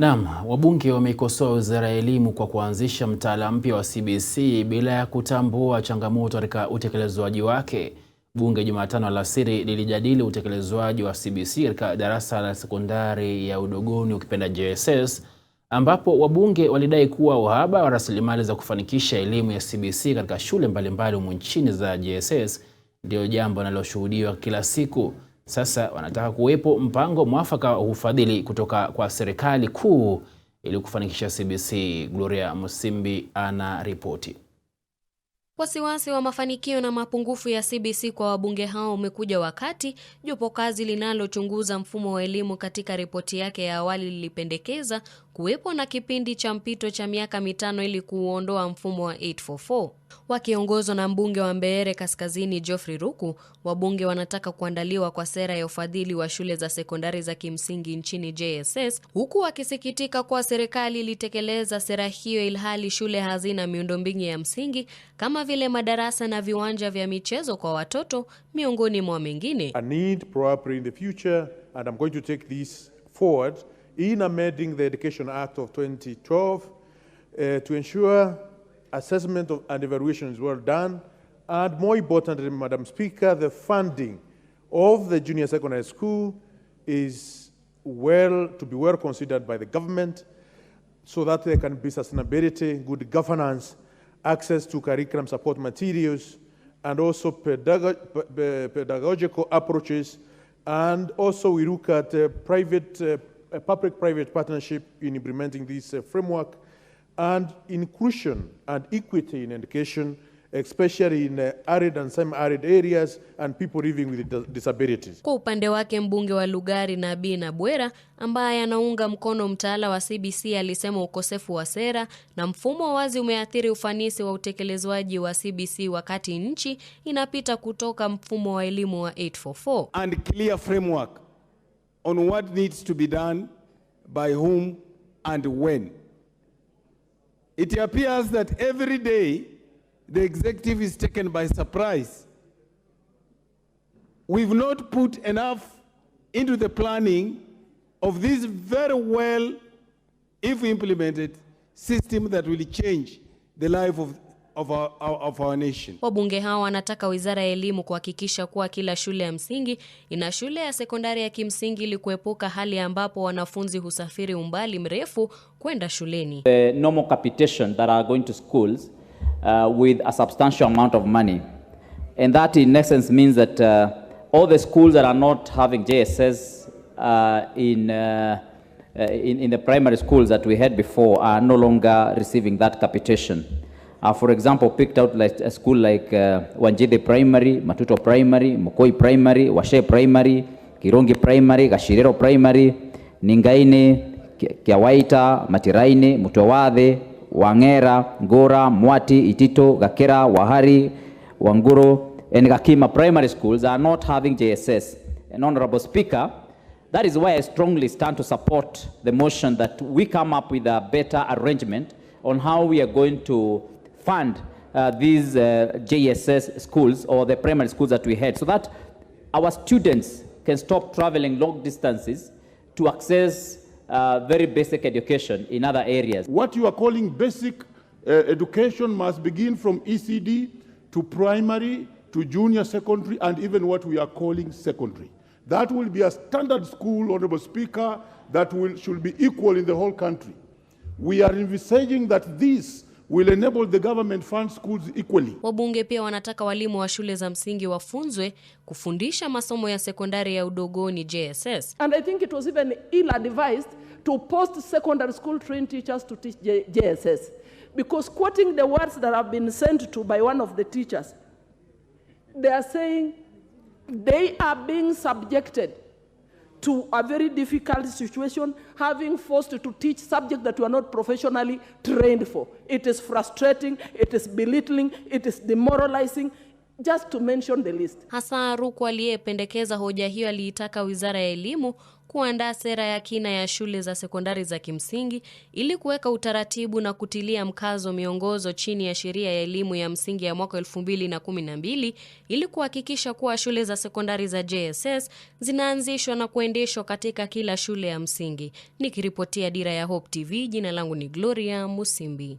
Naam, wabunge wameikosoa Wizara ya Elimu kwa kuanzisha mtaala mpya wa CBC bila ya kutambua changamoto katika utekelezwaji wake. Bunge Jumatano alasiri lilijadili utekelezwaji wa CBC katika darasa la sekondari ya udogoni ukipenda JSS, ambapo wabunge walidai kuwa uhaba wa rasilimali za kufanikisha elimu ya CBC katika shule mbalimbali humu nchini za JSS ndio jambo linaloshuhudiwa kila siku. Sasa wanataka kuwepo mpango mwafaka wa ufadhili kutoka kwa serikali kuu ili kufanikisha CBC. Gloria Musimbi ana ripoti. Wasiwasi wa mafanikio na mapungufu ya CBC kwa wabunge hao umekuja wakati jopo kazi linalochunguza mfumo wa elimu katika ripoti yake ya awali lilipendekeza kuwepo na kipindi cha mpito cha miaka 5 ili kuondoa mfumo wa 844. Wakiongozwa na mbunge wa Mbeere Kaskazini Geoffrey Ruku, wabunge wanataka kuandaliwa kwa sera ya ufadhili wa shule za sekondari za kimsingi nchini JSS, huku wakisikitika kwa serikali ilitekeleza sera hiyo ilhali shule hazina miundombinu ya msingi kama vile madarasa na viwanja vya michezo kwa watoto miongoni mwa mengine. A need probably in the future, and I'm going to take this forward in amending the Education Act of 2012 to ensure assessment and evaluation is well done, and more importantly, Madam Speaker, the funding of the junior secondary school is to be well considered by the government so that there can be sustainability, good governance, access to curriculum support materials, and also pedagogical approaches. And also we look at public-private partnership in implementing this framework, and inclusion and equity in education, especially in arid and semi-arid areas and people living with disabilities. Kwa upande wake mbunge wa Lugari Nabii Nabwera ambaye anaunga mkono mtaala wa CBC alisema ukosefu wa sera na mfumo wazi umeathiri ufanisi wa utekelezwaji wa CBC wakati nchi inapita kutoka mfumo wa elimu wa 844. And clear framework on what needs to be done by whom and when. It appears that every day the executive is taken by surprise. We've not put enough into the planning of this very well, if implemented, system that will change the life of our nation. Wabunge hao wanataka Wizara ya Elimu kuhakikisha kuwa kila shule ya msingi ina shule ya sekondari ya kimsingi ili kuepuka hali ambapo wanafunzi husafiri umbali mrefu kwenda shuleni. The normal capitation that are going to schools with a substantial amount of money. And that in essence means that all the schools that are not having JSS in the primary schools that we had before are no longer receiving that capitation. For example, picked out like a school like Wanjide Primary, Matuto Primary, Mokoi Primary, Washe Primary, Kirongi Primary, Gashirero Primary, Ningaine, Kiawaita, Matiraine, Mutowade, Wangera, Ngora, Mwati, Itito, Gakera, Wahari, Wanguro, and Gakima primary schools are not having JSS. And Honorable Speaker, that is why I strongly stand to support the motion that we come up with a better arrangement on how we are going to fund these JSS schools or the primary schools that we had so that our students can stop traveling long distances to access very basic education in other areas. What you are calling basic education must begin from ECD to primary to junior secondary and even what we are calling secondary. That will be a standard school, Honorable Speaker, that should be equal in the whole country. We are envisaging that this will enable the government fund schools equally. Wabunge pia wanataka walimu wa shule za msingi wafunzwe kufundisha masomo ya sekondari ya udogoni JSS. And I think it was even ill-advised to post secondary school trained teachers to teach JSS, because quoting the words that have been sent to by one of the teachers, they are saying they are being subjected to a very difficult situation, having forced to teach subjects that you are not professionally trained for. It is frustrating, it is belittling, it is demoralizing. just to mention the list. Hasa Ruku aliyependekeza hoja hiyo aliitaka Wizara ya Elimu kuandaa sera ya kina ya shule za sekondari za kimsingi ili kuweka utaratibu na kutilia mkazo miongozo chini ya sheria ya elimu ya msingi ya mwaka 2012 ili kuhakikisha kuwa shule za sekondari za JSS zinaanzishwa na kuendeshwa katika kila shule ya msingi. Nikiripotia Dira ya Hope TV, jina langu ni Gloria Musimbi.